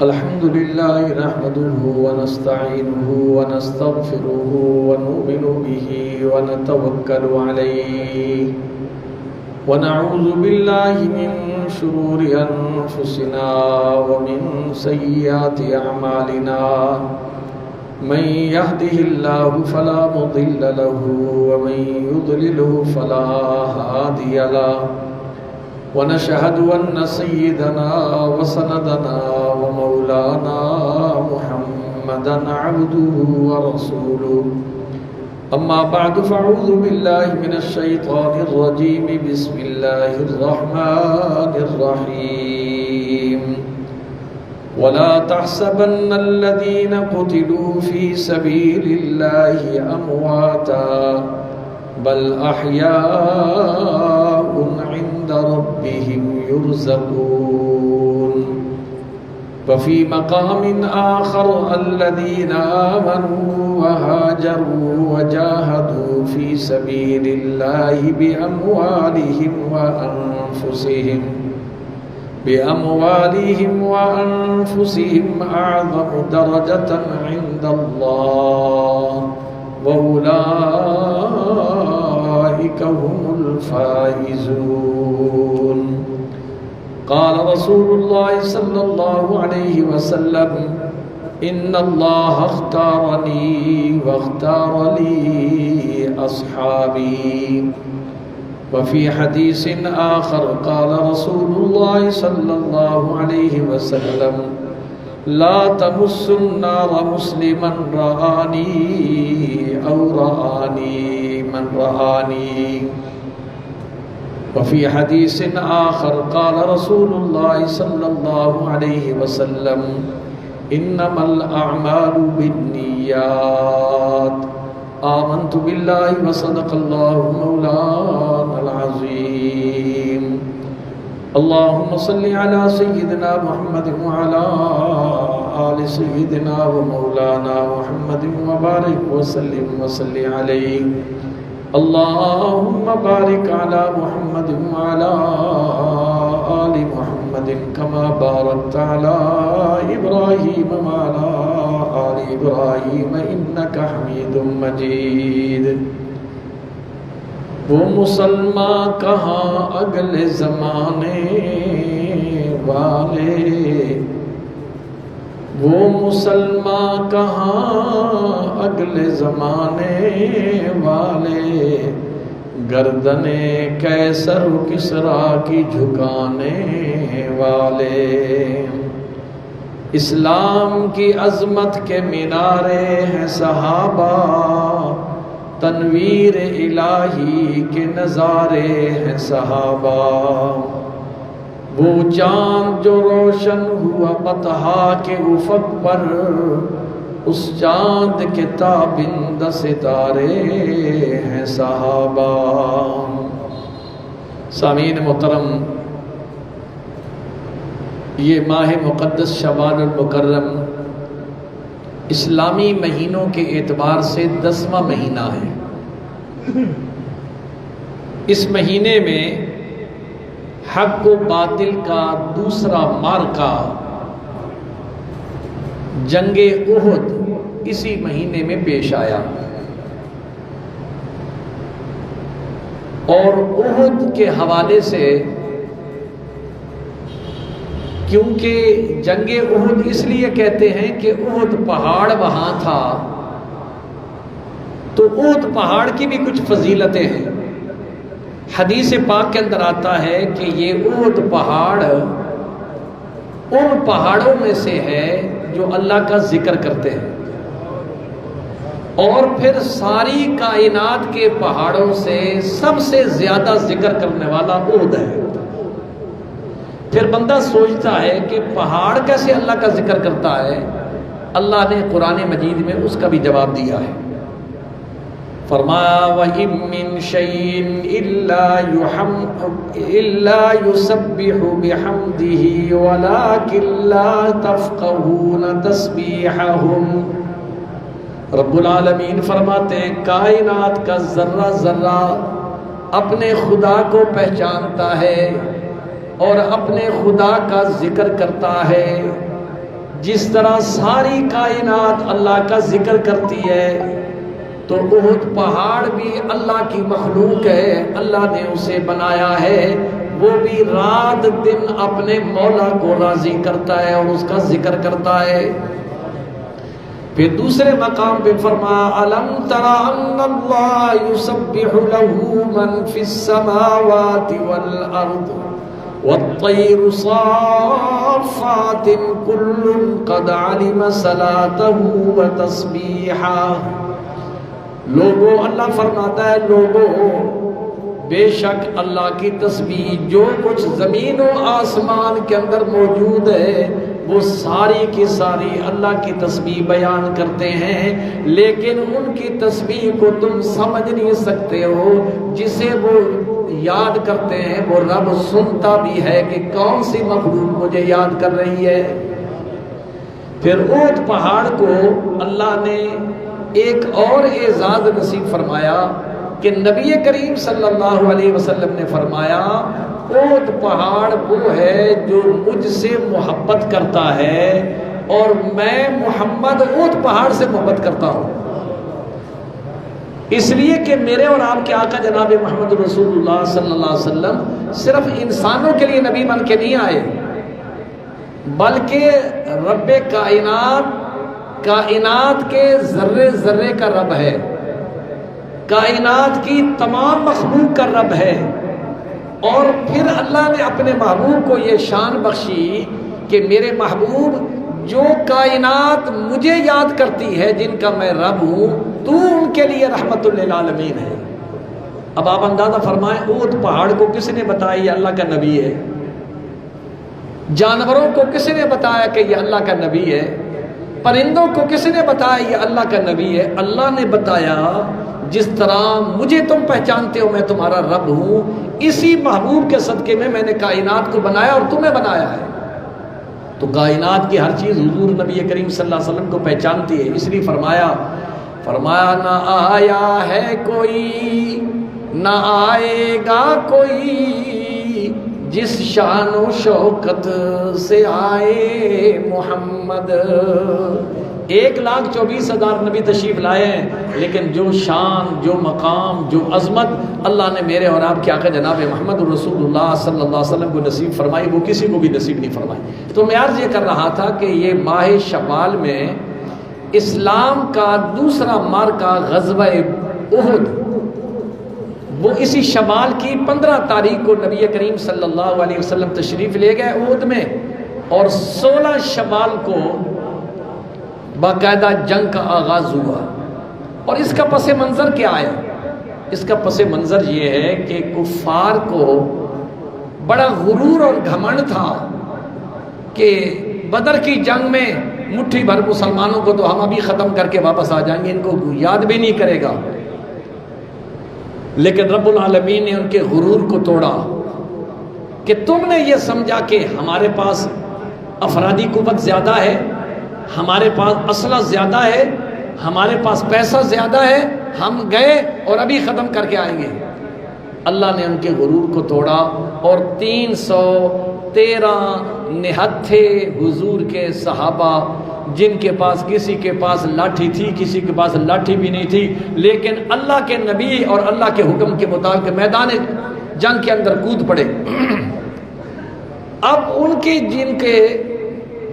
الحمد لله نحمده ونستعينه ونستغفره ونؤمن به ونتوكل عليه ونعوذ بالله من شرور أنفسنا ومن سيئات أعمالنا من يهده الله فلا مضل له ومن يضلله فلا هادي له ونشهد أن سيدنا وسندنا ومولانا محمدا عبده ورسوله أما بعد فأعوذ بالله من الشيطان الرجيم بسم الله الرحمن الرحيم ولا تحسبن الذين قتلوا في سبيل الله أمواتا بل أحياء عند ربهم يرزقون وفي مقام آخر الذين آمنوا وهاجروا وجاهدوا في سبيل الله بأموالهم وأنفسهم أعظم درجة عند الله وأولئك هم الفائزون قال رسول الله صلى الله عليه وسلم إن الله اختارني واختار لي أصحابي وفي حديث آخر قال رسول الله صلى الله عليه وسلم لا تمس النار مسلما رآني أو رآني من رآني وفي حديث آخر قال رسول الله صلى الله عليه وسلم إنما الأعمال بالنيات آمنت بالله وصدق الله مولانا العظيم اللهم صل على سيدنا محمد وعلى آل سيدنا ومولانا محمد وبارك وسلم وصل عليه اللهم بارك على محمد وعلى آل محمد كما باركت على إبراهيم وعلى آل إبراهيم إنك حميد مجيد وہ مسلمان کہاں اگلے زمانے والے وہ مسلمان کہاں اگلے زمانے والے گردن قیصر و کسریٰ کی جھکانے والے اسلام کی عظمت کے مینارے ہیں صحابہ تنویر الہی کے نظارے ہیں صحابہ وہ چاند جو روشن ہوا بطحا کے افق پر اس چاند کے تابند ستارے ہیں صحابہ سامعین محترم یہ ماہ مقدس شوال المکرم اسلامی مہینوں کے اعتبار سے 10واں مہینہ ہے اس مہینے میں حق و باطل کا دوسرا معرکہ جنگ احد اسی مہینے میں پیش آیا اور احد کے حوالے سے کیونکہ جنگ احد اس لیے کہتے ہیں کہ احد پہاڑ وہاں تھا تو احد پہاڑ کی بھی کچھ فضیلتیں ہیں حدیث پاک کے اندر آتا ہے کہ یہ احد پہاڑ ان پہاڑوں میں سے ہے جو اللہ کا ذکر کرتے ہیں اور پھر ساری کائنات کے پہاڑوں سے سب سے زیادہ ذکر کرنے والا احد ہے پھر بندہ سوچتا ہے کہ پہاڑ کیسے اللہ کا ذکر کرتا ہے اللہ نے قرآن مجید میں اس کا بھی جواب دیا ہے فرمایا وَإِن مِّن شَيْءٍ إِلَّا يُسَبِّحُ بِحَمْدِهِ وَلَكِن لَّا تَفْقَهُونَ تَسْبِيحَهُمْ رب العالمین فرماتے ہیں کائنات کا ذرہ ذرہ اپنے خدا کو پہچانتا ہے اور اپنے خدا کا ذکر کرتا ہے جس طرح ساری کائنات اللہ کا ذکر کرتی ہے تو احد پہاڑ بھی اللہ کی مخلوق ہے، اللہ نے اسے بنایا ہے، وہ بھی رات دن اپنے مولا کو راضی کرتا ہے اور اس کا ذکر کرتا ہے۔ پھر دوسرے مقام پہ فرمایا الم تر ان اللہ یسبح له من فی السماوات والارض والطیر صافات کل قد علم صلاته وتسبیحه۔ لوگوں، اللہ فرماتا ہے لوگوں، بے شک اللہ کی تسبیح جو کچھ زمین و آسمان کے اندر موجود ہے وہ ساری کی ساری اللہ کی تسبیح بیان کرتے ہیں، لیکن ان کی تسبیح کو تم سمجھ نہیں سکتے ہو۔ جسے وہ یاد کرتے ہیں وہ رب سنتا بھی ہے کہ کون سی مخلوق مجھے یاد کر رہی ہے۔ پھر احد پہاڑ کو اللہ نے ایک اور اعزاز نصیب فرمایا کہ نبی کریم صلی اللہ علیہ وسلم نے فرمایا احد پہاڑ وہ ہے جو مجھ سے محبت کرتا ہے اور میں محمد احد پہاڑ سے محبت کرتا ہوں، اس لیے کہ میرے اور آپ کے آقا جناب محمد رسول اللہ صلی اللہ علیہ وسلم صرف انسانوں کے لیے نبی بن کے نہیں آئے، بلکہ رب کائنات کے ذرے ذرے کا رب ہے، کائنات کی تمام مخلوق کا رب ہے۔ اور پھر اللہ نے اپنے محبوب کو یہ شان بخشی کہ میرے محبوب جو کائنات مجھے یاد کرتی ہے، جن کا میں رب ہوں، تو ان کے لیے رحمت للعالمین ہے۔ اب آپ اندازہ فرمائیں احد پہاڑ کو کس نے بتایا یہ اللہ کا نبی ہے؟ جانوروں کو کس نے بتایا کہ یہ اللہ کا نبی ہے؟ پرندوں کو کس نے بتایا یہ اللہ کا نبی ہے؟ اللہ نے بتایا جس طرح مجھے تم پہچانتے ہو میں تمہارا رب ہوں، اسی محبوب کے صدقے میں میں نے کائنات کو بنایا اور تمہیں بنایا ہے۔ تو کائنات کی ہر چیز حضور نبی کریم صلی اللہ علیہ وسلم کو پہچانتی ہے، اس لیے فرمایا نہ آیا ہے کوئی نہ آئے گا کوئی جس شان و شوکت سے آئے محمد۔ 1,24,000 نبی تشریف لائے ہیں، لیکن جو شان، جو مقام، جو عظمت اللہ نے میرے اور آپ کے آقا جناب محمد رسول اللہ صلی اللہ علیہ وسلم کو نصیب فرمائی وہ کسی کو بھی نصیب نہیں فرمائی۔ تو میں عرض یہ کر رہا تھا کہ یہ ماہ شوال میں اسلام کا دوسرا مارکہ غزوہ احد، وہ اسی شوال کی 15 تاریخ کو نبی کریم صلی اللہ علیہ وسلم تشریف لے گئے احد میں، اور 16 شوال کو باقاعدہ جنگ کا آغاز ہوا۔ اور اس کا پس منظر کیا ہے؟ اس کا پس منظر یہ ہے کہ کفار کو بڑا غرور اور گھمنڈ تھا کہ بدر کی جنگ میں مٹھی بھر مسلمانوں کو تو ہم ابھی ختم کر کے واپس آ جائیں گے، ان کو یاد بھی نہیں کرے گا۔ لیکن رب العالمین نے ان کے غرور کو توڑا کہ تم نے یہ سمجھا کہ ہمارے پاس افرادی قوت زیادہ ہے، ہمارے پاس اسلحہ زیادہ ہے، ہمارے پاس پیسہ زیادہ ہے، ہم گئے اور ابھی ختم کر کے آئیں گے۔ اللہ نے ان کے غرور کو توڑا اور 313 نہتھے حضور کے صحابہ، جن کے پاس کسی کے پاس لاٹھی تھی، کسی کے پاس لاٹھی بھی نہیں تھی، لیکن اللہ کے نبی اور اللہ کے حکم کے مطابق میدان جنگ کے اندر کود پڑے۔ اب ان کے جن کے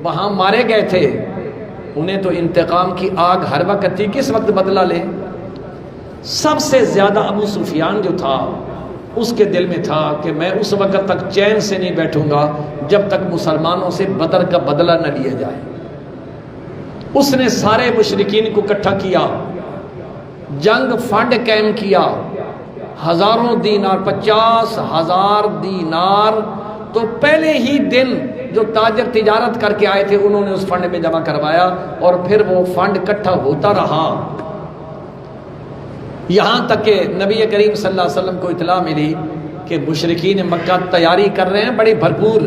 وہاں مارے گئے تھے انہیں تو انتقام کی آگ ہر وقت تھی، کس وقت بدلہ لیں۔ سب سے زیادہ ابو سفیان جو تھا اس کے دل میں تھا کہ میں اس وقت تک چین سے نہیں بیٹھوں گا جب تک مسلمانوں سے بدر کا بدلہ نہ لیا جائے۔ اس نے سارے مشرکین کو اکٹھا کیا، جنگ فنڈ قائم کیا، ہزاروں دینار، 50,000 دینار تو پہلے ہی دن جو تاجر تجارت کر کے آئے تھے انہوں نے اس فنڈ میں جمع کروایا، اور پھر وہ فنڈ اکٹھا ہوتا رہا، یہاں تک کہ نبی کریم صلی اللہ علیہ وسلم کو اطلاع ملی کہ مشرکین مکہ تیاری کر رہے ہیں بڑی بھرپور۔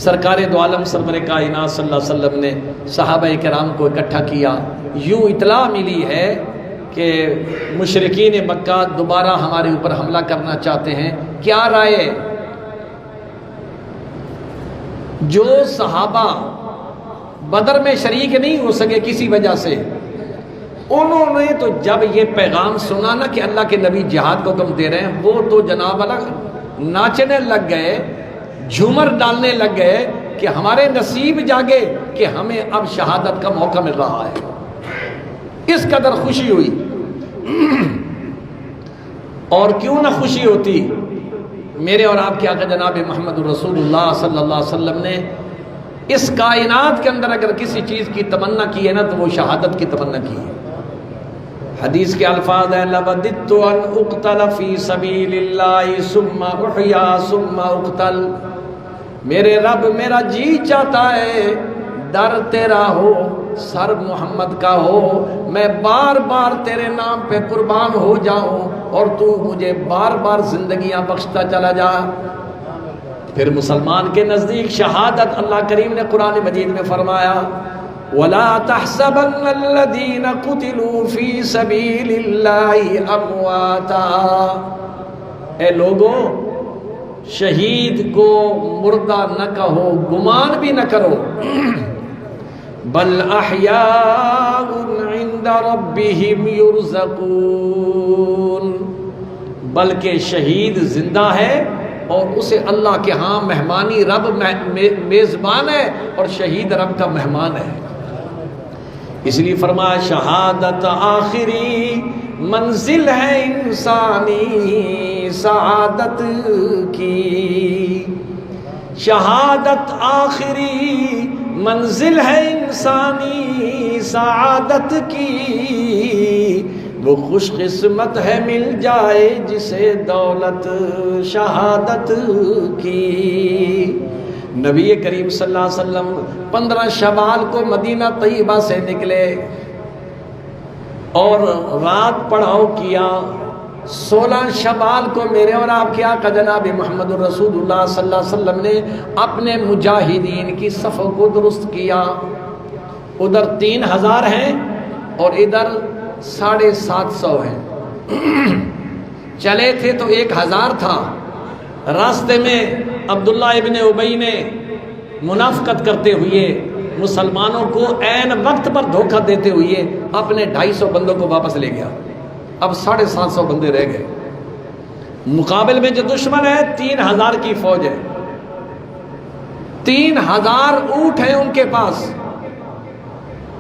سرکار دو عالم سرور کائنات صلی اللہ علیہ وسلم نے صحابہ کرام کو اکٹھا کیا، یوں اطلاع ملی ہے کہ مشرکین مکہ دوبارہ ہمارے اوپر حملہ کرنا چاہتے ہیں، کیا رائے؟ جو صحابہ بدر میں شریک نہیں ہو سکے کسی وجہ سے، انہوں نے تو جب یہ پیغام سنا نا کہ اللہ کے نبی جہاد کو حکم دے رہے ہیں، وہ تو جناب اللہ ناچنے لگ گئے، جھومر ڈالنے لگ گئے کہ ہمارے نصیب جاگے کہ ہمیں اب شہادت کا موقع مل رہا ہے۔ اس قدر خوشی ہوئی۔ اور کیوں نہ خوشی ہوتی، میرے اور آپ کے آقا جناب محمد رسول اللہ صلی اللہ علیہ وسلم نے اس کائنات کے اندر اگر کسی چیز کی تمنا کی ہے نا تو وہ شہادت کی تمنا کی ہے۔ حدیث کے الفاظ ہیں لَوَدِدْتُ أَنْ أُقْتَلَ فِي سَبِيلِ اللَّهِ ثُمَّ أُحْيَا ثُمَّ أُقْتَلْ، میرے رب میرا جی چاہتا ہے در تیرا ہو، سر محمد کا ہو، میں بار بار تیرے نام پہ قربان ہو جاؤں اور تو مجھے بار بار زندگیاں بخشتا چلا جا۔ پھر مسلمان کے نزدیک شہادت اللہ کریم نے قرآن مجید میں فرمایا وَلَا تَحْسَبَنَّ الَّذِينَ قُتِلُوا فِي سَبِيلِ اللَّهِ أَمْوَاتًا، اے لوگوں شہید کو مردہ نہ کہو، گمان بھی نہ کرو، بل احیاء عند ربهم يرزقون، بلکہ شہید زندہ ہے اور اسے اللہ کے ہاں مہمانی، رب میزبان ہے اور شہید رب کا مہمان ہے۔ اس لیے فرمایا شہادت آخری منزل ہے انسانی سعادت کی، شہادت آخری منزل ہے انسانی سعادت کی، وہ خوش قسمت ہے مل جائے جسے دولت شہادت کی۔ نبی کریم صلی اللہ علیہ وسلم 15 شوال کو مدینہ طیبہ سے نکلے اور رات پڑاؤ کیا، 16 شوال کو میرے اور آپ کے آقا جناب محمد رسول اللہ صلی اللہ علیہ وسلم نے اپنے مجاہدین کی صفوں کو درست کیا۔ ادھر 3000 ہیں اور ادھر 750 ہیں۔ چلے تھے تو 1000 تھا، راستے میں عبداللہ ابن ابی نے منافقت کرتے ہوئے مسلمانوں کو عین وقت پر دھوکہ دیتے ہوئے اپنے 250 بندوں کو واپس لے گیا۔ اب 750 بندے رہ گئے، مقابل میں جو دشمن ہے 3000 کی فوج ہے، 3000 اونٹ ہیں ان کے پاس،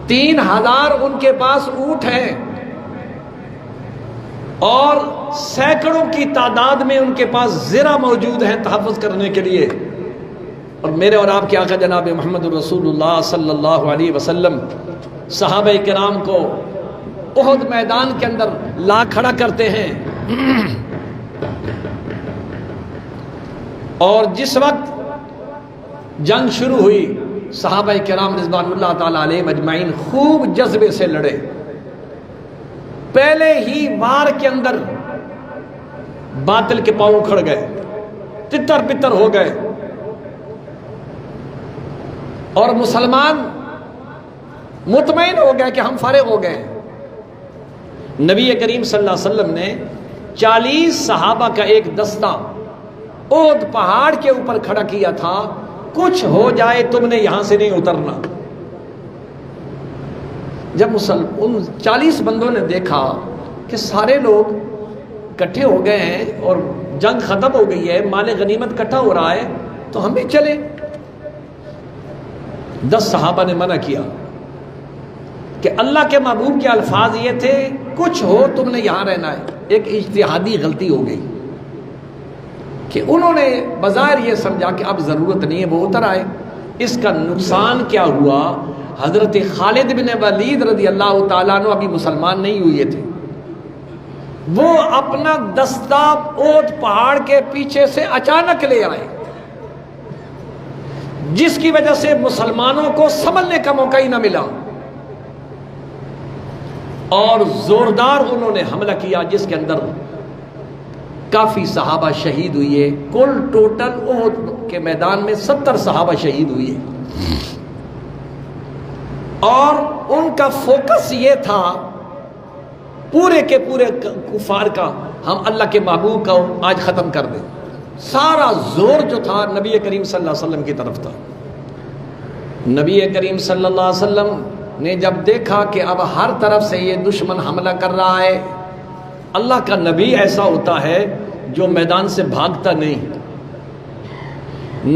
3000 ان کے پاس اونٹ ہیں اور سینکڑوں کی تعداد میں ان کے پاس زرہ موجود ہیں تحفظ کرنے کے لیے۔ اور میرے اور آپ کے آقا جناب محمد رسول اللہ صلی اللہ علیہ وسلم صحابہ کرام کو احد میدان کے اندر لا کھڑا کرتے ہیں، اور جس وقت جنگ شروع ہوئی صحابہ کرام رضوان اللہ تعالی علیہ مجمعین خوب جذبے سے لڑے۔ پہلے ہی وار کے اندر باطل کے پاؤں اکھڑ گئے، تتر بتر ہو گئے، اور مسلمان مطمئن ہو گئے کہ ہم فارغ ہو گئے۔ نبی کریم صلی اللہ علیہ وسلم نے 40 صحابہ کا ایک دستہ احد پہاڑ کے اوپر کھڑا کیا تھا، کچھ ہو جائے تم نے یہاں سے نہیں اترنا۔ جب ان 40 بندوں نے دیکھا کہ سارے لوگ اکٹھے ہو گئے ہیں اور جنگ ختم ہو گئی ہے، مال غنیمت اکٹھا ہو رہا ہے، تو ہم بھی چلے۔ 10 صحابہ نے منع کیا کہ اللہ کے محبوب کے الفاظ یہ تھے کچھ ہو تم نے یہاں رہنا ہے۔ ایک اجتہادی غلطی ہو گئی کہ انہوں نے بظاہر یہ سمجھا کہ اب ضرورت نہیں ہے، وہ اتر آئے۔ اس کا نقصان کیا ہوا؟ حضرت خالد بن ولید رضی اللہ تعالیٰ عنہ ابھی مسلمان نہیں ہوئے تھے، وہ اپنا دستہ احد پہاڑ کے پیچھے سے اچانک لے آئے، جس کی وجہ سے مسلمانوں کو سنبھلنے کا موقع ہی نہ ملا، اور زوردار انہوں نے حملہ کیا جس کے اندر کافی صحابہ شہید ہوئے۔ کل ٹوٹل احد کے میدان میں 70 صحابہ شہید ہوئے، اور ان کا فوکس یہ تھا پورے کے پورے کفار کا، ہم اللہ کے محبوب کا آج ختم کر دیں۔ سارا زور جو تھا نبی کریم صلی اللہ علیہ وسلم کی طرف تھا۔ نبی کریم صلی اللہ علیہ وسلم نے جب دیکھا کہ اب ہر طرف سے یہ دشمن حملہ کر رہا ہے، اللہ کا نبی ایسا ہوتا ہے جو میدان سے بھاگتا نہیں،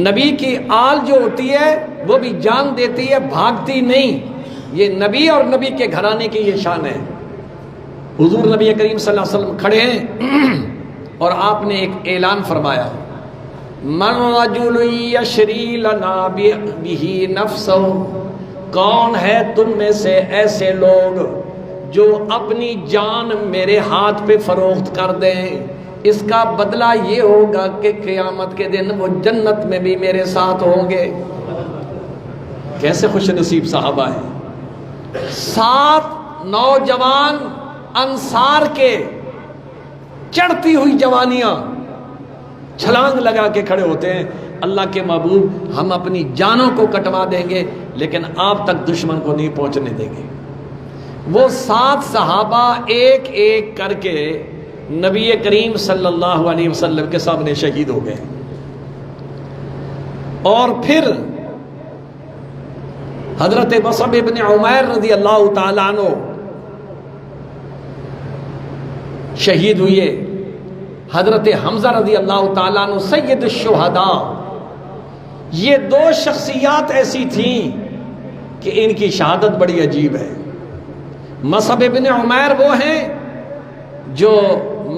نبی کی آل جو ہوتی ہے وہ بھی جان دیتی ہے، بھاگتی نہیں، یہ نبی اور نبی کے گھرانے کی یہ شان ہے۔ حضور نبی کریم صلی اللہ علیہ وسلم کھڑے ہیں اور آپ نے ایک اعلان فرمایا، من رجل یشری لنا بہ نفسہ، کون ہے تم میں سے ایسے لوگ جو اپنی جان میرے ہاتھ پہ فروخت کر دیں، اس کا بدلہ یہ ہوگا کہ قیامت کے دن وہ جنت میں بھی میرے ساتھ ہوں گے۔ کیسے خوش نصیب صحابہ ہیں، 7 نوجوان انصار کے چڑھتی ہوئی جوانیاں چھلانگ لگا کے کھڑے ہوتے ہیں، اللہ کے محبوب ہم اپنی جانوں کو کٹوا دیں گے لیکن آپ تک دشمن کو نہیں پہنچنے دیں گے۔ وہ 7 صحابہ ایک ایک کر کے نبی کریم صلی اللہ علیہ وسلم کے سامنے شہید ہو گئے، اور پھر حضرت مصعب ابن عمیر رضی اللہ تعالیٰ عنہ شہید ہوئے، حضرت حمزہ رضی اللہ تعالیٰ عنہ سید الشہداء۔ یہ 2 شخصیات ایسی تھیں کہ ان کی شہادت بڑی عجیب ہے۔ مصعب ابن عمیر وہ ہیں جو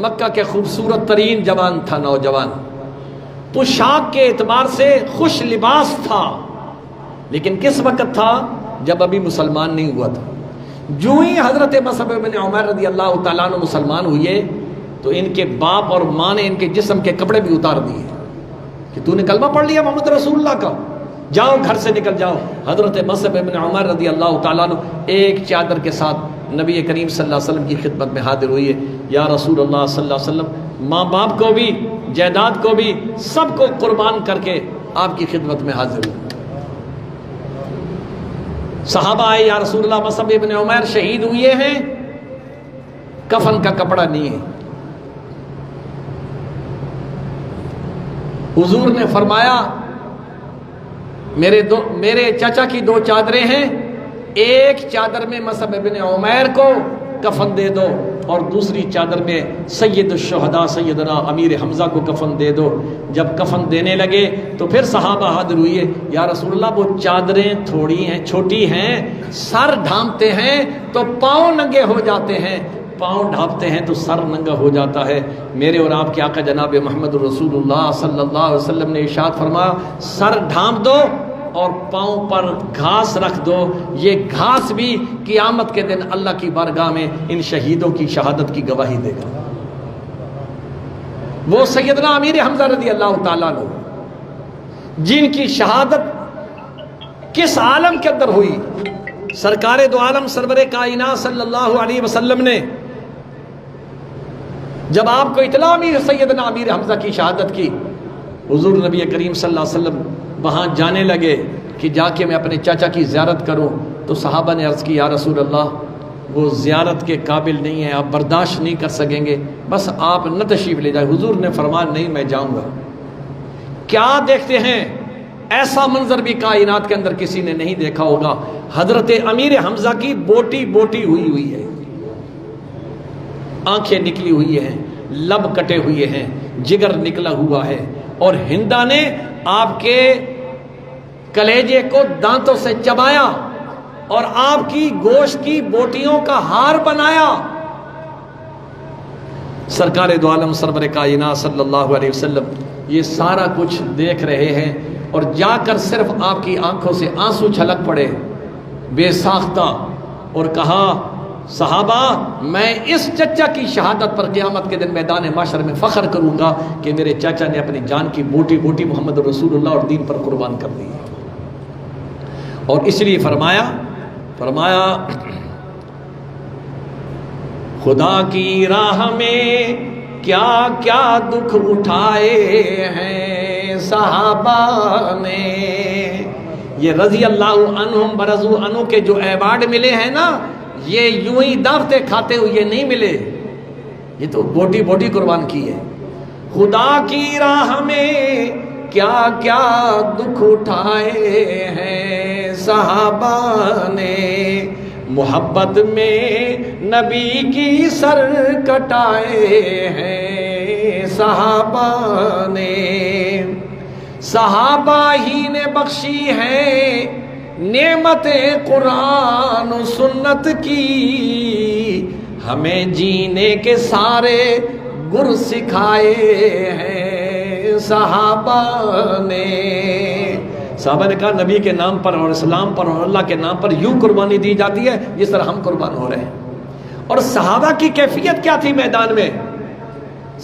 مکہ کے خوبصورت ترین جوان تھا، نوجوان، پوشاک کے اعتبار سے خوش لباس تھا، لیکن کس وقت تھا؟ جب ابھی مسلمان نہیں ہوا تھا۔ جو ہی حضرت مصعب ابن عمیر رضی اللہ تعالیٰ عنہ مسلمان ہوئے تو ان کے باپ اور ماں نے ان کے جسم کے کپڑے بھی اتار دیے کہ تو نے کلمہ پڑھ لیا محمد رسول اللہ کا، جاؤ گھر سے نکل جاؤ۔ حضرت مصعب ابن عمیر رضی اللہ تعالیٰ عنہ ایک چادر کے ساتھ نبی کریم صلی اللہ علیہ وسلم کی خدمت میں حاضر ہوئی ہے، یا رسول اللہ صلی اللہ علیہ وسلم، ماں باپ کو بھی، جائیداد کو بھی، سب کو قربان کر کے آپ کی خدمت میں حاضر ہوئی۔ صحابہ آئے، یا رسول اللہ مصعب ابن عمیر شہید ہوئے ہیں، کفن کا کپڑا نہیں ہے۔ حضور نے فرمایا میرے چچا کی 2 چادریں ہیں، ایک چادر میں مصعب ابن عمیر کو کفن دے دو اور دوسری چادر میں سید الشہداء سیدنا امیر حمزہ کو کفن دے دو۔ جب کفن دینے لگے تو پھر صحابہ حاضر ہوئے، یا رسول اللہ وہ چادریں تھوڑی ہیں، چھوٹی ہیں، سر ڈھانپتے ہیں تو پاؤں ننگے ہو جاتے ہیں، پاؤں ڈھانپتے ہیں تو سر ننگا ہو جاتا ہے۔ میرے اور آپ کے آقا جناب محمد رسول اللہ صلی اللہ علیہ وسلم نے ارشاد فرمایا، سر ڈھانپ دو اور پاؤں پر گھاس رکھ دو، یہ گھاس بھی قیامت کے دن اللہ کی بارگاہ میں ان شہیدوں کی شہادت کی گواہی دے گا۔ وہ سیدنا امیر حمزہ رضی اللہ تعالیٰ عنہ جن کی شہادت کس عالم کے اندر ہوئی، سرکار دو عالم سرور کائنات صلی اللہ علیہ وسلم نے جب آپ کو اطلاع ملی سیدنا امیر حمزہ کی شہادت کی، حضور نبی کریم صلی اللہ علیہ وسلم وہاں جانے لگے کہ جا کے میں اپنے چاچا کی زیارت کروں، تو صحابہ نے عرض کی، یا رسول اللہ وہ زیارت کے قابل نہیں ہے، آپ برداشت نہیں کر سکیں گے، بس آپ نہ تشریف لے جائیں۔ حضور نے فرمایا نہیں میں جاؤں گا۔ کیا دیکھتے ہیں؟ ایسا منظر بھی کائنات کے اندر کسی نے نہیں دیکھا ہوگا، حضرت امیر حمزہ کی بوٹی بوٹی ہوئی ہے، آنکھیں نکلی ہوئی ہیں، لب کٹے ہوئے ہیں، جگر نکلا ہوا ہے، اور ہندا نے آپ کے کلیجے کو دانتوں سے چبایا اور آپ کی گوشت کی بوٹیوں کا ہار بنایا۔ سرکار دو عالم سرور کائنات صلی اللہ علیہ وسلم یہ سارا کچھ دیکھ رہے ہیں، اور جا کر صرف آپ کی آنکھوں سے آنسو چھلک پڑے بے ساختہ، اور کہا صحابہ میں اس چچا کی شہادت پر قیامت کے دن میدان محشر میں فخر کروں گا کہ میرے چچا نے اپنی جان کی بوٹی بوٹی محمد رسول اللہ اور دین پر قربان کر دی۔ اور اس لیے فرمایا خدا کی راہ میں کیا کیا دکھ اٹھائے ہیں صحابہ نے۔ یہ رضی اللہ عنہم برضوا عنہ کے جو ایوارڈ ملے ہیں نا، یہ یوں ہی دعوتیں کھاتے ہوئے نہیں ملے، یہ تو بوٹی بوٹی قربان کی ہے۔ خدا کی راہ میں کیا کیا دکھ اٹھائے ہیں صحابہ نے، محبت میں نبی کی سر کٹائے ہیں صحابہ نے، صحابہ ہی نے بخشی ہے نعمت قرآن و سنت کی، ہمیں جینے کے سارے گر سکھائے ہیں صحابہ نے۔ صحابہ نے کہا نبی کے نام پر اور اسلام پر اور اللہ کے نام پر یوں قربانی دی جاتی ہے جس طرح ہم قربان ہو رہے ہیں۔ اور صحابہ کی کیفیت کیا تھی میدان میں؟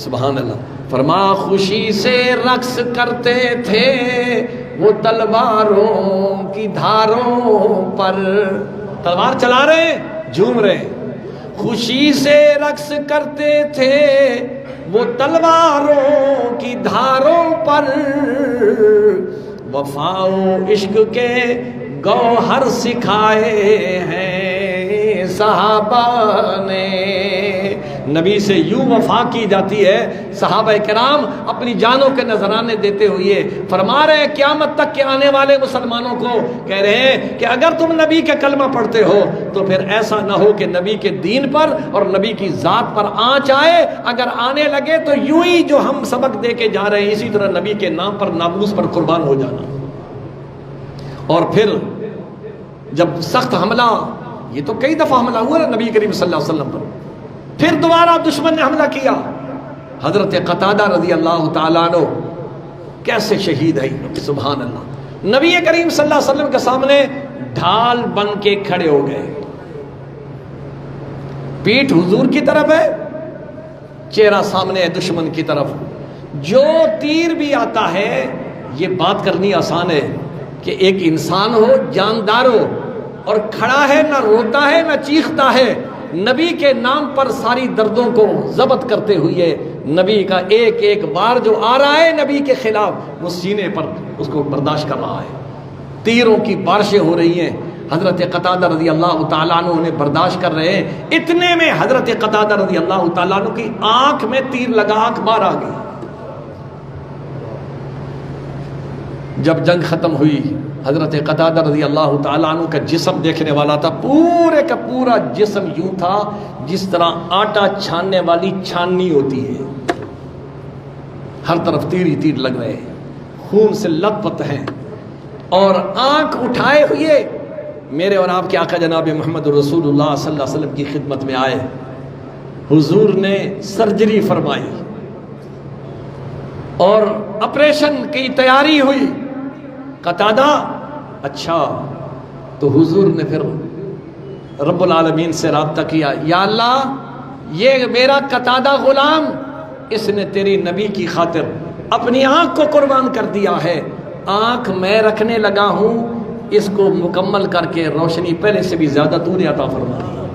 سبحان اللہ۔ فرما خوشی سے رقص کرتے تھے وہ تلواروں کی دھاروں پر، تلوار چلا رہے ہیں جھوم رہے ہیں، خوشی سے رقص کرتے تھے وہ تلواروں کی دھاروں پر، وفا و عشق کے گوہر سکھائے ہیں صحابہ نے۔ نبی سے یوں وفا کی جاتی ہے، صحابہ کرام اپنی جانوں کے نذرانے دیتے ہوئے فرما رہے ہیں قیامت تک کے آنے والے مسلمانوں کو، کہہ رہے ہیں کہ اگر تم نبی کے کلمہ پڑھتے ہو تو پھر ایسا نہ ہو کہ نبی کے دین پر اور نبی کی ذات پر آنچ آئے، اگر آنے لگے تو یوں ہی جو ہم سبق دے کے جا رہے ہیں اسی طرح نبی کے نام پر ناموس پر قربان ہو جانا۔ اور پھر جب سخت حملہ، یہ تو کئی دفعہ حملہ ہوا نا نبی کریم صلی اللہ علیہ وسلم پر، پھر دوبارہ دشمن نے حملہ کیا، حضرت قتادہ رضی اللہ تعالیٰ عنہ کیسے شہید ہے، سبحان اللہ، نبی کریم صلی اللہ علیہ وسلم کے سامنے ڈھال بن کے کھڑے ہو گئے، پیٹھ حضور کی طرف ہے، چہرہ سامنے ہے دشمن کی طرف، جو تیر بھی آتا ہے، یہ بات کرنی آسان ہے کہ ایک انسان ہو جاندار ہو اور کھڑا ہے، نہ روتا ہے نہ چیختا ہے، نبی کے نام پر ساری دردوں کو ضبط کرتے ہوئے نبی کا ایک ایک بار جو آ رہا ہے نبی کے خلاف وہ سینے پر اس کو برداشت کر رہا ہے، تیروں کی بارشیں ہو رہی ہیں، حضرت قتادہ رضی اللہ تعالیٰ عنہ انہیں برداشت کر رہے ہیں، اتنے میں حضرت قتادہ رضی اللہ تعالیٰ عنہ کی آنکھ میں تیر لگا، آنکھ باہر آ گئی۔ جب جنگ ختم ہوئی، حضرت قتادہ رضی اللہ تعالیٰ عنہ کا جسم دیکھنے والا تھا، پورے کا پورا جسم یوں تھا جس طرح آٹا چھاننے والی چھاننی ہوتی ہے، ہر طرف تیر ہی تیر لگ رہے ہیں، خون سے لت پت ہیں، اور آنکھ اٹھائے ہوئے میرے اور آپ کے آقا جناب محمد رسول اللہ صلی اللہ علیہ وسلم کی خدمت میں آئے، حضور نے سرجری فرمائی اور آپریشن کی تیاری ہوئی۔ قتادہ اچھا، تو حضور نے پھر رب العالمین سے رابطہ کیا، یا اللہ یہ میرا قتادہ غلام، اس نے تیری نبی کی خاطر اپنی آنکھ کو قربان کر دیا ہے، آنکھ میں رکھنے لگا ہوں، اس کو مکمل کر کے روشنی پہلے سے بھی زیادہ تو نے عطا فرما دی۔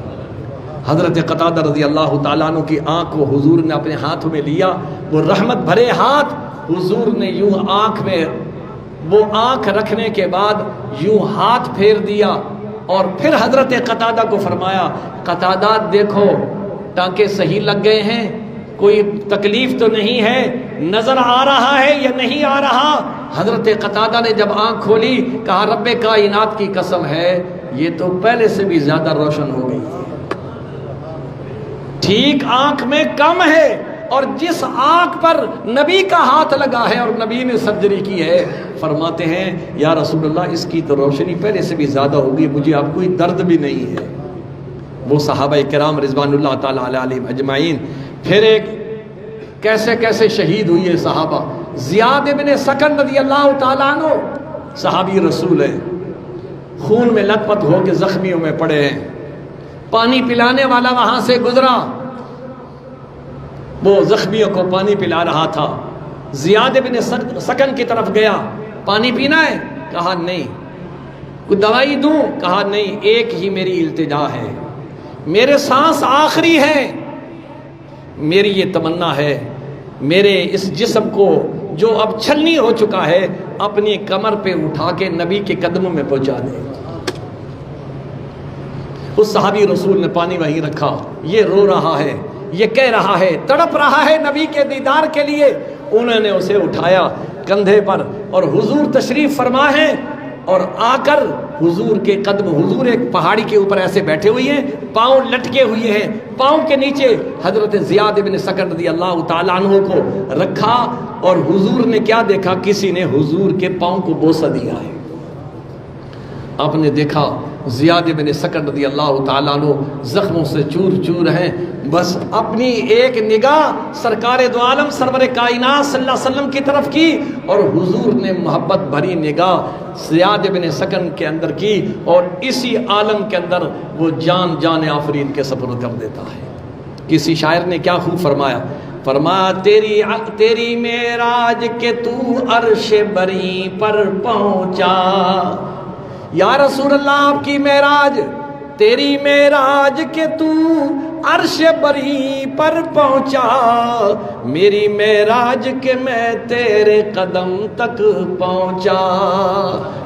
حضرت قتادہ رضی اللہ تعالیٰ عنہ کی آنکھ کو حضور نے اپنے ہاتھوں میں لیا، وہ رحمت بھرے ہاتھ حضور نے یوں آنکھ میں، وہ آنکھ رکھنے کے بعد یوں ہاتھ پھیر دیا اور پھر حضرت قتادہ کو فرمایا، قتادہ دیکھو ٹانکے صحیح لگ گئے ہیں، کوئی تکلیف تو نہیں ہے، نظر آ رہا ہے یا نہیں آ رہا؟ حضرت قتادہ نے جب آنکھ کھولی کہا رب کائنات کی قسم ہے یہ تو پہلے سے بھی زیادہ روشن ہو گئی ہے، ٹھیک آنکھ میں کم ہے، اور جس آنکھ پر نبی کا ہاتھ لگا ہے اور نبی نے سرجری کی ہے، فرماتے ہیں یا رسول اللہ اس کی تو روشنی پہلے سے بھی زیادہ ہوگی، مجھے اب کوئی درد بھی نہیں ہے۔ وہ صحابہ کرام رضوان اللہ تعالیٰ علیہم اجمعین، پھر ایک کیسے کیسے شہید ہوئی ہے صحابہ۔ زیاد بن سکن رضی اللہ تعالیٰ عنہ صحابی رسول ہے، خون میں لت پت ہو کے زخمیوں میں پڑے ہیں، پانی پلانے والا وہاں سے گزرا، وہ زخمیوں کو پانی پلا رہا تھا، زیاد بن سکن کی طرف گیا، پانی پینا ہے؟ کہا نہیں۔ کوئی دوائی دوں؟ کہا نہیں، ایک ہی میری التجا ہے، میرے سانس آخری ہے، میری یہ تمنا ہے میرے اس جسم کو جو اب چھلنی ہو چکا ہے اپنی کمر پہ اٹھا کے نبی کے قدموں میں پہنچا دے۔ اس صحابی رسول نے پانی وہیں رکھا، یہ رو رہا ہے، یہ کہہ رہا ہے، تڑپ رہا ہے نبی کے دیدار کے لیے، انہوں نے اسے اٹھایا، کندھے پر، اور حضور تشریف فرما ہے، اور آ کر حضور کے قدم، حضور ایک پہاڑی کے اوپر ایسے بیٹھے ہوئے ہیں، پاؤں لٹکے ہوئے ہیں، پاؤں کے نیچے حضرت زیاد بن سکن رضی اللہ تعالیٰ عنہ کو رکھا، اور حضور نے کیا دیکھا؟ کسی نے حضور کے پاؤں کو بوسہ دیا ہے۔ آپ نے دیکھا زیاد بن سکن رضی اللہ تعالیٰ عنہ زخموں سے چور چور ہیں، بس اپنی ایک نگاہ سرکار دو عالم سرور کائنات صلی اللہ علیہ وسلم کی طرف کی، اور حضور نے محبت بھری نگاہ زیاد بن سکن کے اندر کی، اور اسی عالم کے اندر وہ جان آفرین کے سپرد کر دیتا ہے۔ کسی شاعر نے کیا خوب فرمایا، فرمایا تیری معراج کے تو عرش بری پر پہنچا، یا رسول اللہ آپ کی معراج، تیری معراج کے تو عرش بری پر پہنچا، میری معراج کے میں تیرے قدم تک پہنچا۔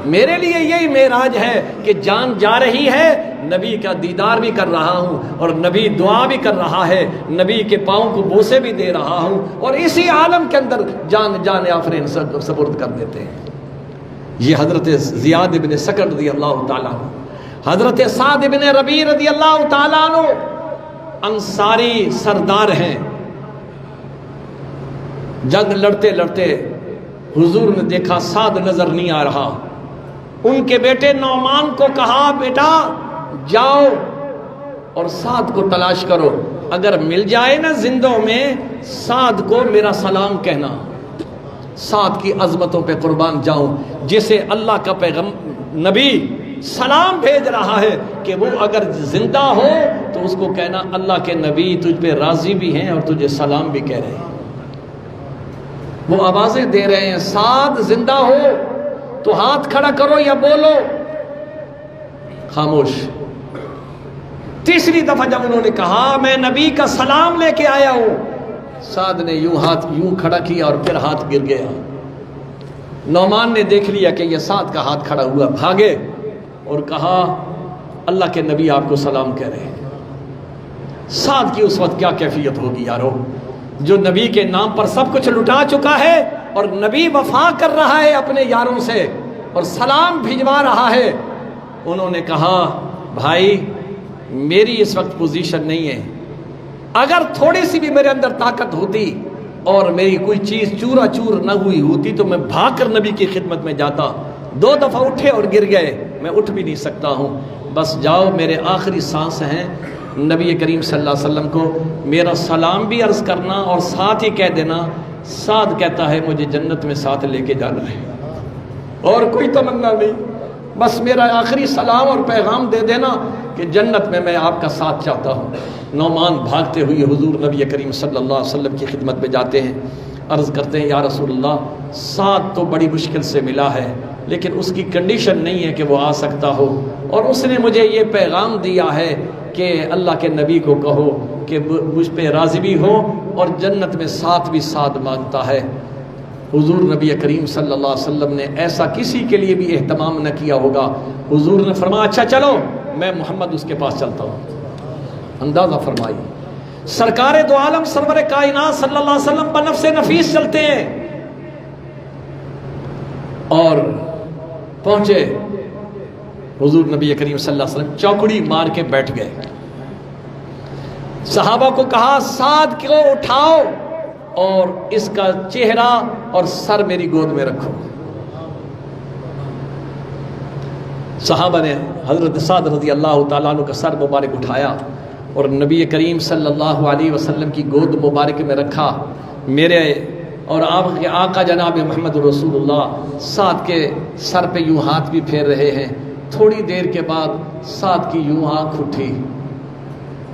میرے لیے یہی معراج ہے کہ جان جا رہی ہے، نبی کا دیدار بھی کر رہا ہوں، اور نبی دعا بھی کر رہا ہے، نبی کے پاؤں کو بوسے بھی دے رہا ہوں، اور اسی عالم کے اندر جان آفرین سپرد کر دیتے ہیں۔ یہ حضرت زیاد بن سکن رضی اللہ تعالیٰ عنہ، حضرت سعد بن ربیع رضی اللہ تعالیٰ عنہ انصاری سردار ہیں۔ جنگ لڑتے لڑتے حضور نے دیکھا سعد نظر نہیں آ رہا، ان کے بیٹے نعمان کو کہا بیٹا جاؤ اور سعد کو تلاش کرو، اگر مل جائے نا زندوں میں سعد کو میرا سلام کہنا، سعد کی عظمتوں پہ قربان جاؤں، جسے اللہ کا نبی سلام بھیج رہا ہے کہ وہ اگر زندہ ہو تو اس کو کہنا اللہ کے نبی تجھ پہ راضی بھی ہیں اور تجھے سلام بھی کہہ رہے ہیں۔ وہ آوازیں دے رہے ہیں سعد زندہ ہو تو ہاتھ کھڑا کرو یا بولو، خاموش۔ تیسری دفعہ جب انہوں نے کہا میں نبی کا سلام لے کے آیا ہوں، سعد نے ہاتھ یوں کھڑا کیا اور پھر ہاتھ گر گیا۔ نعمان نے دیکھ لیا کہ یہ سعد کا ہاتھ کھڑا ہوا، بھاگے اور کہا اللہ کے نبی آپ کو سلام کہہ رہے ہیں۔ سعد کی اس وقت کیا کیفیت ہوگی یارو، جو نبی کے نام پر سب کچھ لٹا چکا ہے اور نبی وفا کر رہا ہے اپنے یاروں سے اور سلام بھجوا رہا ہے۔ انہوں نے کہا بھائی میری اس وقت پوزیشن نہیں ہے، اگر تھوڑی سی بھی میرے اندر طاقت ہوتی اور میری کوئی چیز چورا چور نہ ہوئی ہوتی تو میں بھاگ کر نبی کی خدمت میں جاتا۔ 2 دفعہ اٹھے اور گر گئے، میں اٹھ بھی نہیں سکتا ہوں، بس جاؤ میرے آخری سانس ہیں، نبی کریم صلی اللہ علیہ وسلم کو میرا سلام بھی عرض کرنا اور ساتھ ہی کہہ دینا سعد کہتا ہے مجھے جنت میں ساتھ لے کے جانا ہے، اور کوئی تمنا نہیں، بس میرا آخری سلام اور پیغام دے دینا کہ جنت میں آپ کا ساتھ چاہتا ہوں۔ نعمان بھاگتے ہوئے حضور نبی کریم صلی اللہ علیہ وسلم کی خدمت میں جاتے ہیں، عرض کرتے ہیں یا رسول اللہ سعد تو بڑی مشکل سے ملا ہے لیکن اس کی کنڈیشن نہیں ہے کہ وہ آ سکتا ہو، اور اس نے مجھے یہ پیغام دیا ہے کہ اللہ کے نبی کو کہو کہ مجھ پہ راضی بھی ہو اور جنت میں ساتھ بھی ساتھ مانگتا ہے۔ حضور نبی کریم صلی اللہ علیہ وسلم نے ایسا کسی کے لیے بھی اہتمام نہ کیا ہوگا، حضور نے فرمایا اچھا چلو میں محمد اس کے پاس چلتا ہوں۔ اندازہ فرمائی سرکار دو عالم سرور کائنات صلی اللہ علیہ وسلم بنفس نفیس چلتے ہیں اور پہنچے، حضور نبی کریم صلی اللہ علیہ وسلم چوکڑی مار کے بیٹھ گئے۔ صحابہ کو کہا سعد کو اٹھاؤ اور اس کا چہرہ اور سر میری گود میں رکھو۔ صحابہ نے حضرت سعد رضی اللہ تعالیٰ عنہ کا سر مبارک اٹھایا اور نبی کریم صلی اللہ علیہ وسلم کی گود مبارک میں رکھا۔ میرے اور آپ کے آقا جناب محمد رسول اللہ سعد کے سر پہ یوں ہاتھ بھی پھیر رہے ہیں۔ تھوڑی دیر کے بعد سعد کی یوں آنکھ اٹھی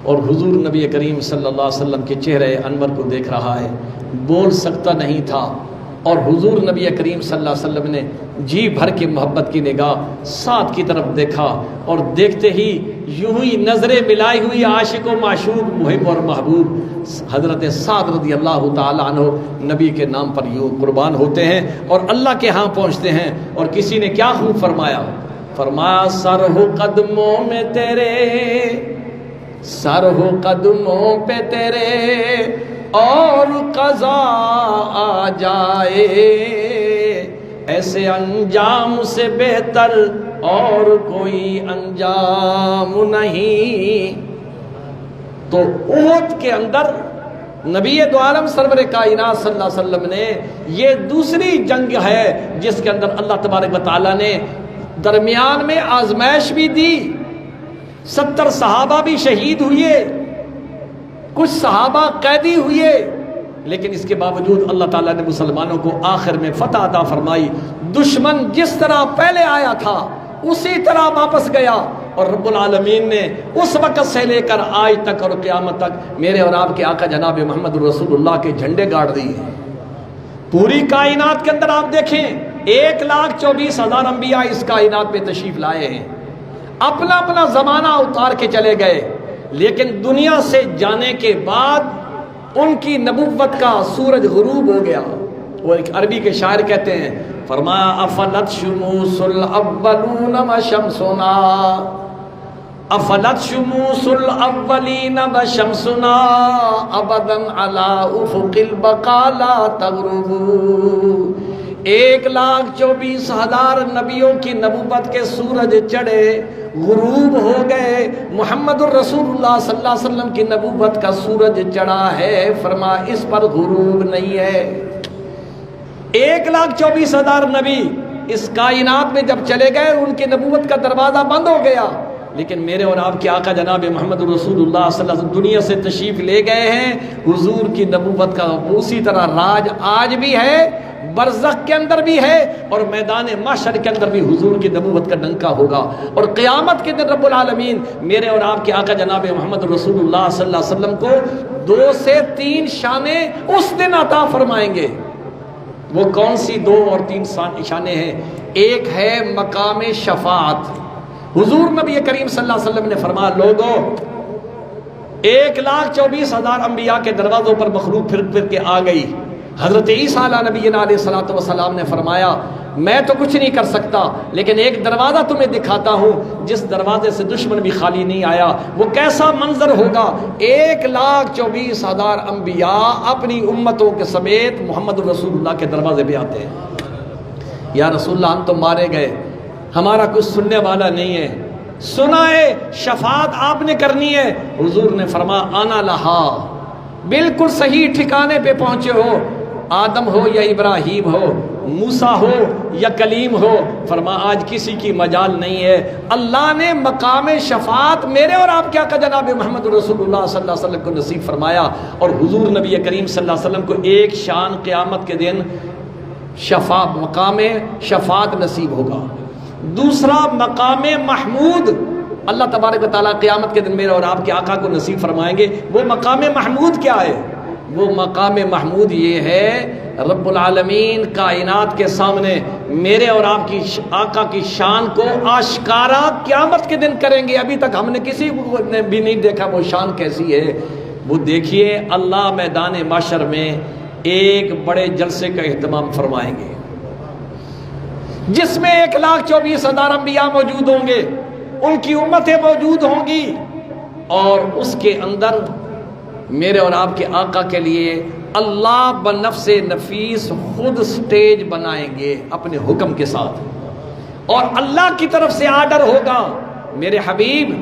اور حضور نبی کریم صلی اللہ علیہ وسلم کے چہرے انور کو دیکھ رہا ہے، بول سکتا نہیں تھا، اور حضور نبی کریم صلی اللہ علیہ وسلم نے جی بھر کے محبت کی نگاہ سعد کی طرف دیکھا، اور دیکھتے ہی یوں ہی نظریں ملائی ہوئی عاشق و معشوق محب اور محبوب حضرت سعد رضی اللہ تعالی عنہ نبی کے نام پر یوں قربان ہوتے ہیں اور اللہ کے ہاں پہنچتے ہیں۔ اور کسی نے کیا خوب فرمایا، فرمایا سر ہو قدموں میں تیرے، سر ہو قدموں پہ تیرے اور قضا آ جائے، ایسے انجام سے بہتر اور کوئی انجام نہیں۔ تو احد کے اندر نبی دو عالم سرور کائنات صلی اللہ علیہ وسلم نے، یہ دوسری جنگ ہے جس کے اندر اللہ تبارک و تعالیٰ نے درمیان میں آزمائش بھی دی، 70 صحابہ بھی شہید ہوئے، کچھ صحابہ قیدی ہوئے، لیکن اس کے باوجود اللہ تعالیٰ نے مسلمانوں کو آخر میں فتح عطا فرمائی۔ دشمن جس طرح پہلے آیا تھا اسی طرح واپس گیا، اور رب العالمین نے اس وقت سے لے کر آج تک اور قیامت تک میرے اور آپ کے آقا جناب محمد رسول اللہ کے جھنڈے گاڑ دیے ہیں۔ پوری کائنات کے اندر آپ دیکھیں 1,24,000 انبیاء اس کائنات میں تشریف لائے ہیں، اپنا اپنا زمانہ اتار کے چلے گئے، لیکن دنیا سے جانے کے بعد ان کی نبوت کا سورج غروب ہو گیا۔ وہ ایک عربی کے شاعر کہتے ہیں، فرمایا افلت شموس الاولون وشمسنا، افلت شموس الاولین وشمسنا ابدا علی افق البقا لا تغرب۔ 1,24,000 نبیوں کی نبوت کے سورج چڑھے، غروب ہو گئے، محمد الرسول اللہ صلی اللہ علیہ وسلم کی نبوت کا سورج چڑھا ہے، فرما اس پر غروب نہیں ہے۔ 1,24,000 نبی اس کائنات میں جب چلے گئے، ان کی نبوت کا دروازہ بند ہو گیا، لیکن میرے اور آپ کے آقا جناب محمد رسول اللہ صلی اللہ علیہ وسلم دنیا سے تشریف لے گئے ہیں۔ حضور کی نبوت کا اسی طرح راج آج بھی ہے، برزخ کے اندر بھی ہے، اور میدان محشر کے اندر بھی حضور کی نبوت کا ڈنکا ہوگا، اور قیامت کے دن رب العالمین میرے اور آپ کے آقا جناب محمد رسول اللہ صلی اللہ علیہ وسلم کو 2 سے 3 شانیں اس دن عطا فرمائیں گے۔ وہ کون سی 2 اور 3 شانیں ہیں؟ ایک ہے مقام شفاعت۔ حضور نبی کریم صلی اللہ علیہ وسلم نے فرمایا، لوگوں 1,24,000 انبیاء کے دروازوں پر مخلوق پھر پھر کے آ گئی۔ حضرت عیسیٰ علیہ نبی علیہ الصلوۃ والسلام نے فرمایا، میں تو کچھ نہیں کر سکتا، لیکن ایک دروازہ تمہیں دکھاتا ہوں جس دروازے سے دشمن بھی خالی نہیں آیا۔ وہ کیسا منظر ہوگا؟ 1,24,000 انبیاء اپنی امتوں کے سمیت محمد رسول اللہ کے دروازے پہ آتے ہیں۔ یا رسول اللہ، ہم تو مارے گئے، ہمارا کچھ سننے والا نہیں ہے، سنائے شفاعت آپ نے کرنی ہے۔ حضور نے فرمایا، آنا لہا، بالکل صحیح ٹھکانے پہ پہنچے ہو، آدم ہو یا ابراہیم ہو، موسیٰ ہو یا کلیم ہو، فرما آج کسی کی مجال نہیں ہے۔ اللہ نے مقام شفاعت میرے اور آپ کے آقا جناب محمد رسول اللہ صلی اللہ علیہ وسلم کو نصیب فرمایا، اور حضور نبی کریم صلی اللہ علیہ وسلم کو ایک شان قیامت کے دن مقام شفاعت نصیب ہوگا۔ دوسرا مقام محمود، اللہ تبارک و تعالیٰ قیامت کے دن میرے اور آپ کے آقا کو نصیب فرمائیں گے۔ وہ مقام محمود کیا ہے؟ وہ مقام محمود یہ ہے، رب العالمین کائنات کے سامنے میرے اور آپ کی آقا کی شان کو آشکارا قیامت کے دن کریں گے۔ ابھی تک ہم نے کسی نے بھی نہیں دیکھا وہ شان کیسی ہے۔ وہ دیکھیے، اللہ میدان محشر میں ایک بڑے جلسے کا اہتمام فرمائیں گے، جس میں 1,24,000 انبیاء موجود ہوں گے، ان کی امتیں موجود ہوں گی، اور اس کے اندر میرے اور آپ کے آقا کے لیے اللہ بنفس نفیس خود سٹیج بنائیں گے اپنے حکم کے ساتھ، اور اللہ کی طرف سے آرڈر ہوگا، میرے حبیب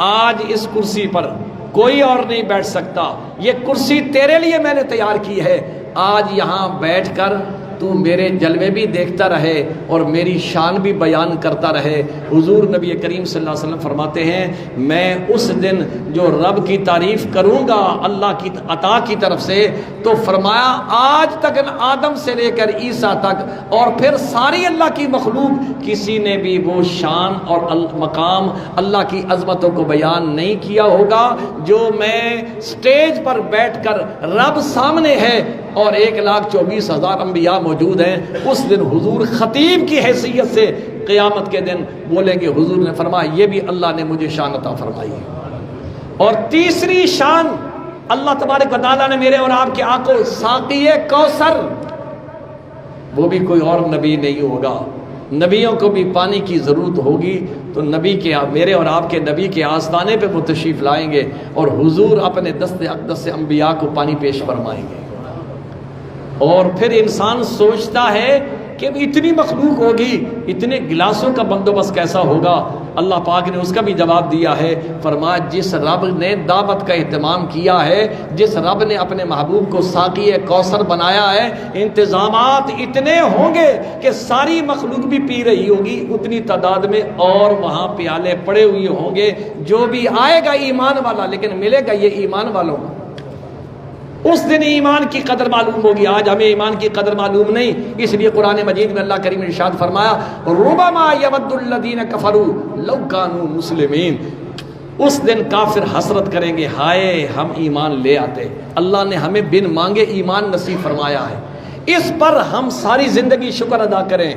آج اس کرسی پر کوئی اور نہیں بیٹھ سکتا، یہ کرسی تیرے لیے میں نے تیار کی ہے، آج یہاں بیٹھ کر تو میرے جلوے بھی دیکھتا رہے اور میری شان بھی بیان کرتا رہے۔ حضور نبی کریم صلی اللہ علیہ وسلم فرماتے ہیں، میں اس دن جو رب کی تعریف کروں گا اللہ کی عطا کی طرف سے، تو فرمایا آج تک آدم سے لے کر عیسیٰ تک اور پھر ساری اللہ کی مخلوق، کسی نے بھی وہ شان اور مقام اللہ کی عظمتوں کو بیان نہیں کیا ہوگا جو میں سٹیج پر بیٹھ کر رب سامنے ہے اور 1,24,000 انبیاء موجود ہیں۔ اس دن حضور خطیب کی حیثیت سے قیامت کے دن بولیں گے، حضور نے فرمایا یہ بھی اللہ نے مجھے شان عطا فرمائی ہے۔ اور تیسری شان اللہ تبارک و تعالیٰ نے میرے اور آپ کے آقا ساقی کوثر، وہ بھی کوئی اور نبی نہیں ہوگا۔ نبیوں کو بھی پانی کی ضرورت ہوگی تو نبی کے میرے اور آپ کے نبی کے آستانے پہ وہ تشریف لائیں گے اور حضور اپنے دست اقدس سے انبیاء کو پانی پیش فرمائیں گے۔ اور پھر انسان سوچتا ہے کہ اتنی مخلوق ہوگی، اتنے گلاسوں کا بندوبست کیسا ہوگا؟ اللہ پاک نے اس کا بھی جواب دیا ہے، فرمایا جس رب نے دعوت کا اہتمام کیا ہے، جس رب نے اپنے محبوب کو ساقی کوثر بنایا ہے، انتظامات اتنے ہوں گے کہ ساری مخلوق بھی پی رہی ہوگی، اتنی تعداد میں اور وہاں پیالے پڑے ہوئے ہوں گے، جو بھی آئے گا ایمان والا، لیکن ملے گا یہ ایمان والوں کو۔ اس دن ایمان کی قدر معلوم ہوگی، آج ہمیں ایمان کی قدر معلوم نہیں، اس لیے قرآن مجید میں اللہ کریم نے ارشاد فرمایا ربما یود الذین کفروا لو کانوا مسلمین۔ اس دن کافر حسرت کریں گے، ہائے ہم ایمان لے آتے، اللہ نے ہمیں بن مانگے ایمان نصیب فرمایا ہے، اس پر ہم ساری زندگی شکر ادا کریں،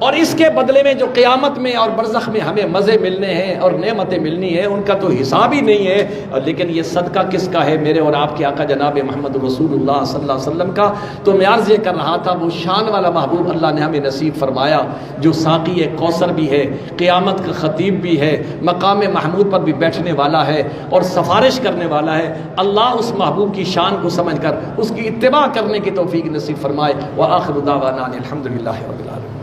اور اس کے بدلے میں جو قیامت میں اور برزخ میں ہمیں مزے ملنے ہیں اور نعمتیں ملنی ہیں ان کا تو حساب ہی نہیں ہے۔ لیکن یہ صدقہ کس کا ہے؟ میرے اور آپ کے آقا جناب محمد رسول اللہ صلی اللہ علیہ وسلم کا۔ تو میں عرض یہ کر رہا تھا وہ شان والا محبوب اللہ نے ہمیں نصیب فرمایا جو ساقی کوثر بھی ہے، قیامت کا خطیب بھی ہے، مقام محمود پر بھی بیٹھنے والا ہے اور سفارش کرنے والا ہے۔ اللہ اس محبوب کی شان کو سمجھ کر اس کی اتباع کرنے کی توفیق نصیب فرمائے۔ وآخر دعوانا الحمدللہ رب العالمین۔